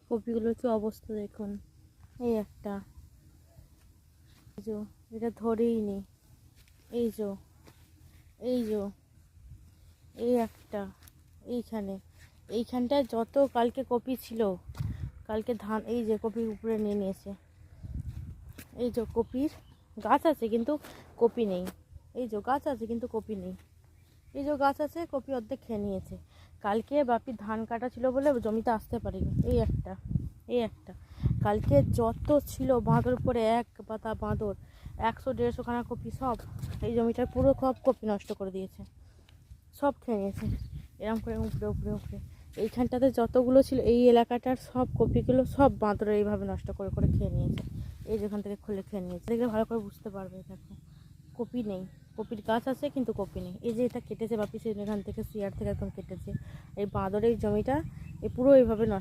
কপিগুলোর কি অবস্থা দেখুন। এই একটা, এই যে এটা ধরেই নি, এই যে এই যে এই একটা, এইখানটায় যত কালকে কপি ছিল, কালকে ধান, এই যে কপির উপরে নিয়ে নিয়েছে। এই যে কপির গাছ আছে কিন্তু কপি নেই, এই যে গাছ আছে কিন্তু কপি নেই, এই যে গাছ আছে কপি অর্ধেক খেয়ে নিয়েছে। কালকে বাপির ধান কাটা ছিল বলে জমিতে আসতে পারিনি। এই একটা, এই একটা, কালকে যত ছিল বাঁদর পরে এক পাতা বাঁদর, 100-150 খানা কপি সব এই জমিটার পুরো সব কপি নষ্ট করে দিয়েছে, সব খেয়ে নিয়েছে এরম করে উপরে উপরে উপরে। এইখানটাতে যতগুলো ছিল এই এলাকাটার সব কপিগুলো সব বাঁদরে এইভাবে নষ্ট করে করে খেয়ে নিয়েছে। এই যেখান থেকে খুলে খেয়ে নিয়েছে, দেখলে ভালো করে বুঝতে পারবে। দেখো কপি নেই, কপির গাছ আছে কিন্তু কপি নেই। এই যে এটা কেটেছে বাপি, এখান থেকে সিয়ার থেকে একদম কেটেছে। এই বাঁদরের জমিটা এই পুরো এইভাবে নষ্ট